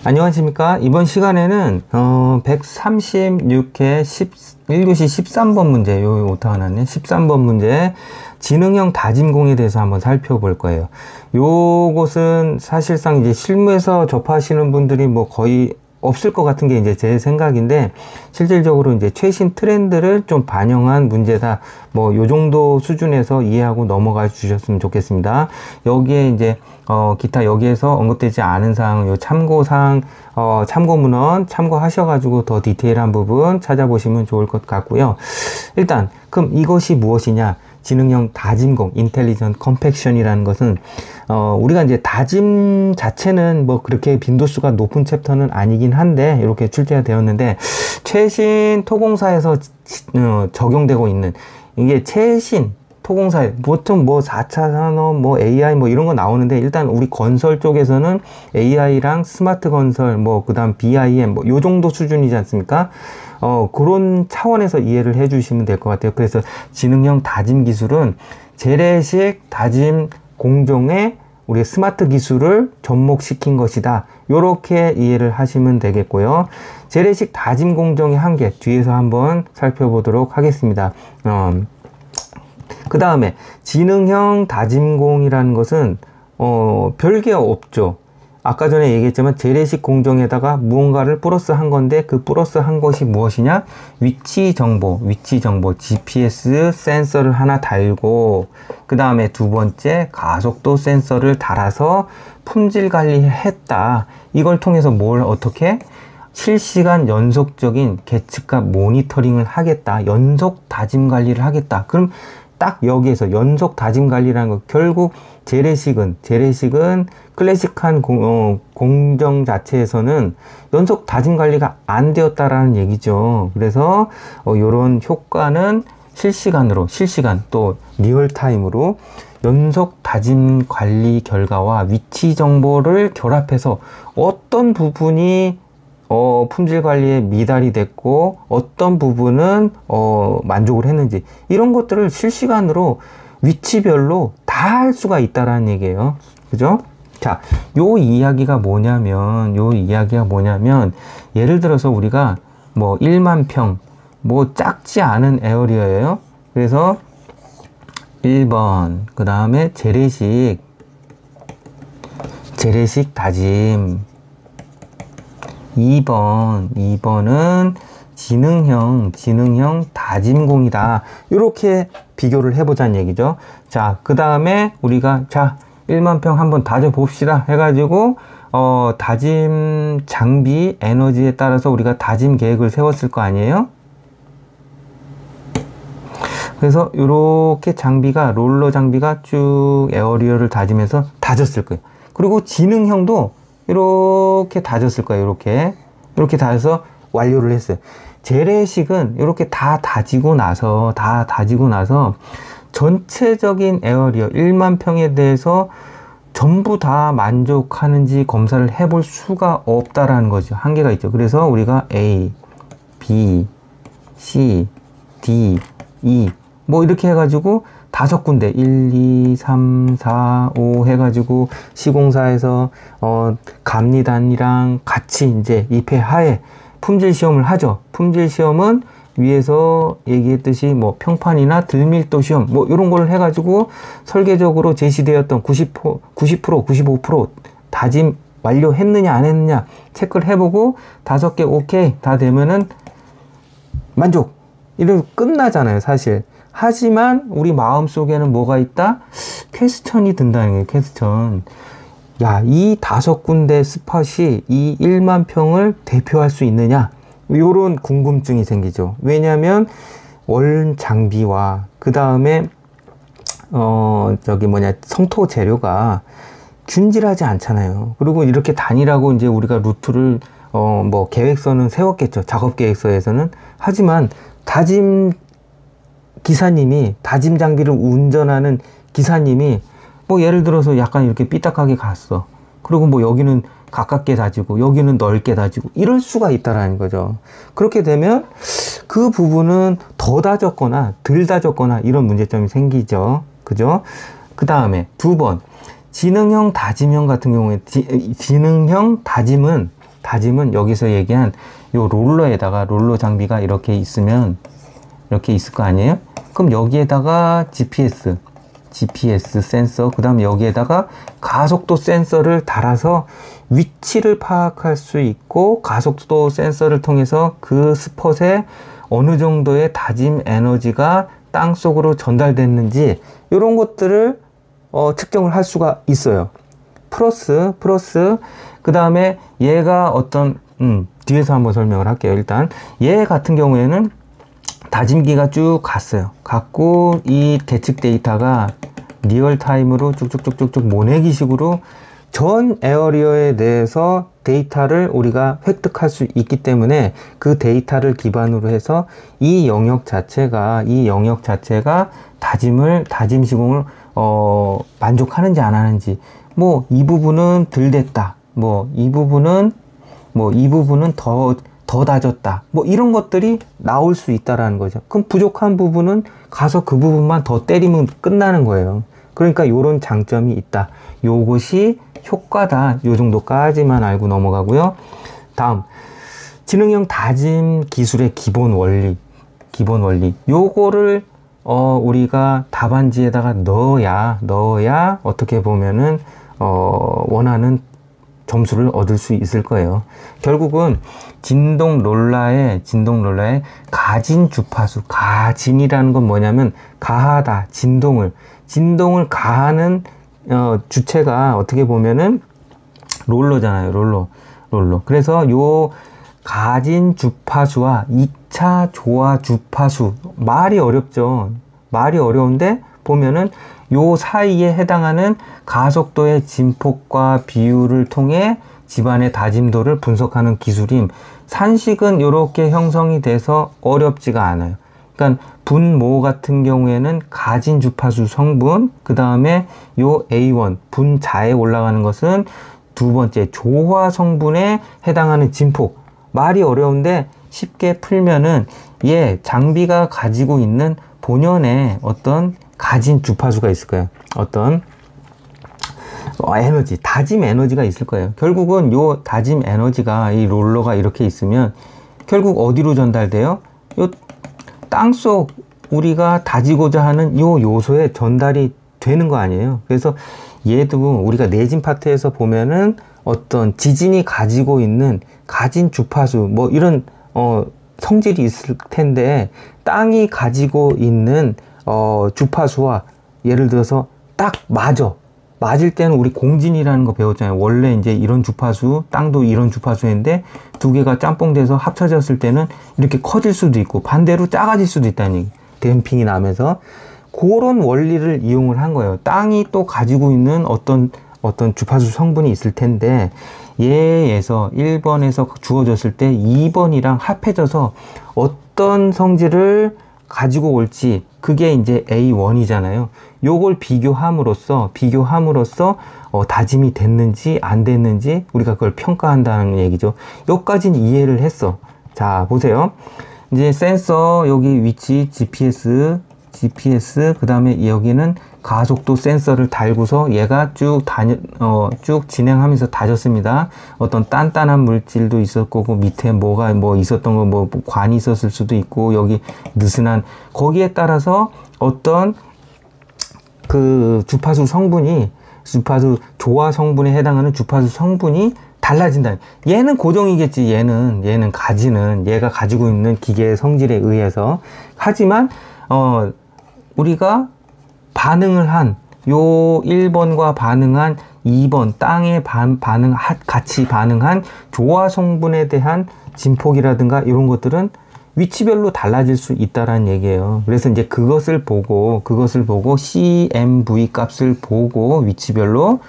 안녕하십니까. 이번 시간에는 136회 1교시 13번 문제, 요 오타가 났네. 13번 문제 지능형 다짐공에 대해서 한번 살펴볼 거예요. 요것은 사실상 이제 실무에서 접하시는 분들이 뭐 거의 없을 것 같은 게 이제 제 생각인데, 실질적으로 이제 최신 트렌드를 좀 반영한 문제다. 뭐 요 정도 수준에서 이해하고 넘어가 주셨으면 좋겠습니다. 여기에 이제 기타 여기에서 언급되지 않은 사항은 요 참고사항, 참고문헌 참고하셔가지고 더 디테일한 부분 찾아보시면 좋을 것 같고요. 일단 그럼 이것이 무엇이냐? 지능형 다짐공, 인텔리전트 컴팩션이라는 것은 우리가 이제 다짐 자체는 뭐 그렇게 빈도수가 높은 챕터는 아니긴 한데 이렇게 출제가 되었는데, 최신 토공사에서 적용되고 있는 이게 최신 토공사에 보통 뭐 4차 산업, 뭐 AI 뭐 이런 거 나오는데, 일단 우리 건설 쪽에서는 AI랑 스마트 건설, 뭐 그다음 BIM 뭐 요 정도 수준이지 않습니까? 그런 차원에서 이해를 해 주시면 될 것 같아요. 그래서 지능형 다짐 기술은 재래식 다짐 공정에 우리 스마트 기술을 접목시킨 것이다. 요렇게 이해를 하시면 되겠고요. 재래식 다짐 공정의 한계 뒤에서 한번 살펴보도록 하겠습니다. 그 다음에 지능형 다짐공이라는 것은 별게 없죠. 아까 전에 얘기했지만 재래식 공정에다가 무언가를 플러스 한 건데, 그 플러스 한 것이 무엇이냐? 위치 정보 GPS 센서를 하나 달고, 그 다음에 두 번째 가속도 센서를 달아서 품질 관리했다. 이걸 통해서 뭘 어떻게? 실시간 연속적인 계측과 모니터링을 하겠다. 연속 다짐 관리를 하겠다. 그럼 딱 여기에서 연속 다짐 관리라는 거, 결국 재래식은 클래식한 공정 자체에서는 연속 다짐 관리가 안 되었다라는 얘기죠. 그래서 요런 효과는 실시간 또 리얼타임으로 연속 다짐 관리 결과와 위치 정보를 결합해서 어떤 부분이 품질 관리에 미달이 됐고 어떤 부분은 만족을 했는지, 이런 것들을 실시간으로 위치별로 다 할 수가 있다라는 얘기예요. 그죠? 자, 요 이야기가 뭐냐면 예를 들어서 우리가 뭐 1만 평, 뭐 작지 않은 에어리어예요. 그래서 1번, 그 다음에 재래식 다짐, 2번은 지능형 다짐공이다. 이렇게 비교를 해보자는 얘기죠. 자, 그 다음에 우리가 1만 평 한번 다져 봅시다 해가지고 다짐 장비 에너지에 따라서 우리가 다짐 계획을 세웠을 거 아니에요. 그래서 이렇게 롤러 장비가 쭉 에어리어를 다지면서 다졌을 거예요. 그리고 지능형도 이렇게 다졌을 거예요. 이렇게 다져서 완료를 했어요. 재래식은 이렇게 다 다지고 나서 전체적인 에어리어 1만 평에 대해서 전부 다 만족하는지 검사를 해볼 수가 없다라는 거죠. 한계가 있죠. 그래서 우리가 A, B, C, D, E 뭐 이렇게 해가지고 5군데 1, 2, 3, 4, 5 해가지고 시공사에서 감리단이랑 같이 이제 입회하에 품질 시험을 하죠. 품질 시험은 위에서 얘기했듯이 뭐 평판이나 들밀도 시험 뭐 이런 걸 해가지고 설계적으로 제시되었던 90%, 95% 다짐 완료했느냐 안 했느냐 체크를 해보고 5개 오케이 다 되면은 만족, 이래서 끝나잖아요 사실. 하지만 우리 마음속에는 뭐가 있다? 퀘스천이 든다는 거예요. 퀘스천. 야, 이 5군데 스팟이 이 1만 평을 대표할 수 있느냐? 요런 궁금증이 생기죠. 왜냐하면 원 장비와 그 다음에 성토 재료가 균질하지 않잖아요. 그리고 이렇게 단일하고 이제 우리가 루트를 뭐 계획서는 세웠겠죠. 작업 계획서에서는. 하지만 다짐 장비를 운전하는 기사님이 뭐 예를 들어서 약간 이렇게 삐딱하게 갔어. 그리고 뭐 여기는 가깝게 다지고 여기는 넓게 다지고 이럴 수가 있다라는 거죠. 그렇게 되면 그 부분은 더 다졌거나 덜 다졌거나 이런 문제점이 생기죠. 그죠? 그 다음에 2번 지능형 다짐형 같은 경우에 지능형 다짐은 다짐은 여기서 얘기한 요 롤러에다가 롤러 장비가 이렇게 있으면 이렇게 있을 거 아니에요? 그럼 여기에다가 GPS 센서, 그 다음에 여기에다가 가속도 센서를 달아서 위치를 파악할 수 있고, 가속도 센서를 통해서 그 스폿에 어느 정도의 다짐 에너지가 땅 속으로 전달됐는지 이런 것들을 측정을 할 수가 있어요. 플러스 그 다음에 얘가 어떤 뒤에서 한번 설명을 할게요. 일단 얘 같은 경우에는 다짐기가 쭉 갔고 이 계측 데이터가 리얼타임으로 쭉쭉쭉쭉 모내기식으로 전 에어리어에 대해서 데이터를 우리가 획득할 수 있기 때문에 그 데이터를 기반으로 해서 이 영역 자체가 다짐 시공을 만족하는지 안 하는지, 뭐 이 부분은 덜 됐다, 이 부분은 더 다졌다, 뭐 이런 것들이 나올 수 있다라는 거죠. 그럼 부족한 부분은 가서 그 부분만 더 때리면 끝나는 거예요. 그러니까 요런 장점이 있다. 요것이 효과다. 요 정도까지만 알고 넘어가고요. 다음, 지능형 다짐 기술의 기본 원리. 요거를 우리가 답안지에다가 넣어야 어떻게 보면은 원하는 점수를 얻을 수 있을 거예요. 결국은 진동 롤러의 가진 주파수, 가진이라는 건 뭐냐면 가하다, 진동을 가하는 주체가 어떻게 보면은 롤러잖아요. 롤러. 그래서 요 가진 주파수와 2차 조화 주파수, 말이 어렵죠. 말이 어려운데 보면은 요 사이에 해당하는 가속도의 진폭과 비율을 통해 집안의 다짐도를 분석하는 기술임. 산식은 이렇게 형성이 돼서 어렵지가 않아요. 그러니까 분모 같은 경우에는 가진 주파수 성분, 그 다음에 요 A1 분자에 올라가는 것은 두 번째 조화 성분에 해당하는 진폭. 말이 어려운데 쉽게 풀면은 장비가 가지고 있는 본연의 어떤 가진 주파수가 있을 거예요. 어떤 에너지, 다짐 에너지가 있을 거예요. 결국은 요 다짐 에너지가, 이 롤러가 이렇게 있으면 결국 어디로 전달돼요? 요 땅속 우리가 다지고자 하는 요 요소에 전달이 되는 거 아니에요. 그래서 얘도 우리가 내진 파트에서 보면은 어떤 지진이 가지고 있는 가진 주파수, 뭐 이런 성질이 있을 텐데, 땅이 가지고 있는 주파수와 예를 들어서 딱 맞을 때는 우리 공진이라는 거 배웠잖아요. 원래 이제 이런 주파수, 땅도 이런 주파수인데 두 개가 짬뽕돼서 합쳐졌을 때는 이렇게 커질 수도 있고 반대로 작아질 수도 있다는 얘기. 댐핑이 나면서 그런 원리를 이용을 한 거예요. 땅이 또 가지고 있는 어떤 주파수 성분이 있을 텐데, 얘에서 1번에서 주어졌을 때 2번이랑 합해져서 어떤 성질을 가지고 올지, 그게 이제 A1이잖아요. 요걸 비교함으로써 다짐이 됐는지 안 됐는지 우리가 그걸 평가한다는 얘기죠. 여기까지는 이해를 했어. 자, 보세요. 이제 센서 여기 위치 GPS 그 다음에 여기는 가속도 센서를 달고서 얘가 쭉 진행하면서 다졌습니다. 어떤 단단한 물질도 있었고, 그 밑에 뭐가 있었던 거, 관이 있었을 수도 있고, 여기 느슨한, 거기에 따라서 어떤 그 주파수 조화 성분에 해당하는 주파수 성분이 달라진다. 얘는 고정이겠지. 얘는 가지는 얘가 가지고 있는 기계의 성질에 의해서. 하지만 우리가 반응을 한 요 1번과 반응한 2번 땅에 같이 반응한 조화 성분에 대한 진폭이라든가 이런 것들은 위치별로 달라질 수 있다라는 얘기예요. 그래서 이제 그것을 보고 CMV 값을 보고 위치별로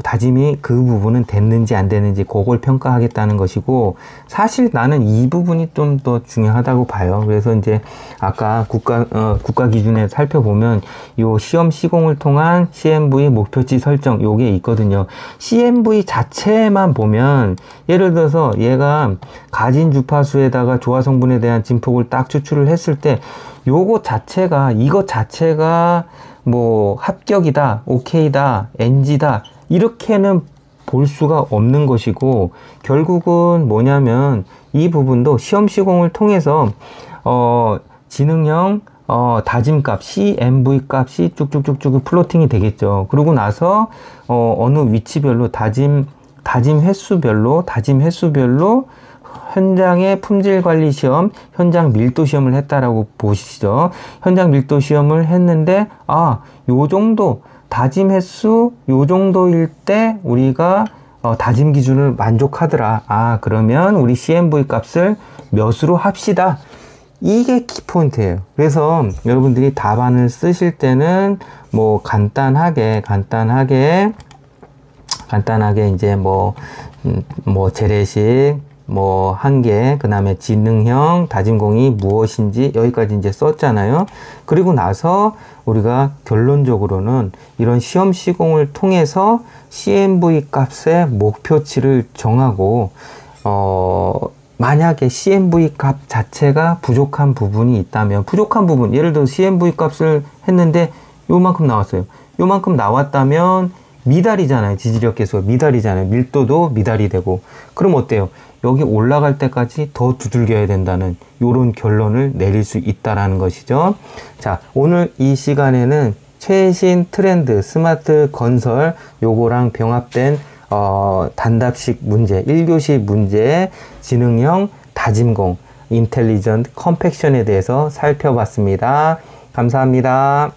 다짐이 그 부분은 됐는지 안 됐는지 그걸 평가하겠다는 것이고, 사실 나는 이 부분이 좀 더 중요하다고 봐요. 그래서 이제 아까 국가 기준에 살펴보면 요 시험 시공을 통한 CMV 목표치 설정 요게 있거든요. CMV 자체만 보면 예를 들어서 얘가 가진 주파수에다가 조화 성분에 대한 진폭을 딱 추출을 했을 때 이것 자체가 뭐 합격이다, 오케이다, NG다 이렇게는 볼 수가 없는 것이고, 결국은 뭐냐면 이 부분도 시험 시공을 통해서 지능형 다짐값 CMV 값이 쭉쭉쭉쭉 플로팅이 되겠죠. 그러고 나서 어느 위치별로 다짐 횟수별로 현장의 품질 관리 시험, 현장 밀도 시험을 했다라고 보시죠. 현장 밀도 시험을 했는데 요 정도 다짐 횟수 요 정도일 때 우리가 다짐 기준을 만족하더라. 그러면 우리 CMV 값을 몇으로 합시다. 이게 키포인트예요. 그래서 여러분들이 답안을 쓰실 때는 뭐 간단하게 이제 뭐 재래식 한계, 그 다음에 지능형 다짐공이 무엇인지 여기까지 이제 썼잖아요. 그리고 나서 우리가 결론적으로는 이런 시험 시공을 통해서 CMV 값의 목표치를 정하고 만약에 CMV 값 자체가 부족한 부분이 있다면, 부족한 부분, 예를 들어 CMV 값을 했는데 요만큼 나왔어요. 요만큼 나왔다면 미달이잖아요. 지지력 계수가 미달이잖아요. 밀도도 미달이 되고. 그럼 어때요? 여기 올라갈 때까지 더 두들겨야 된다는 요런 결론을 내릴 수 있다라는 것이죠. 자, 오늘 이 시간에는 최신 트렌드 스마트 건설 요거랑 병합된 단답식 문제, 1교시 문제, 지능형 다짐공, 인텔리전트 컴팩션에 대해서 살펴봤습니다. 감사합니다.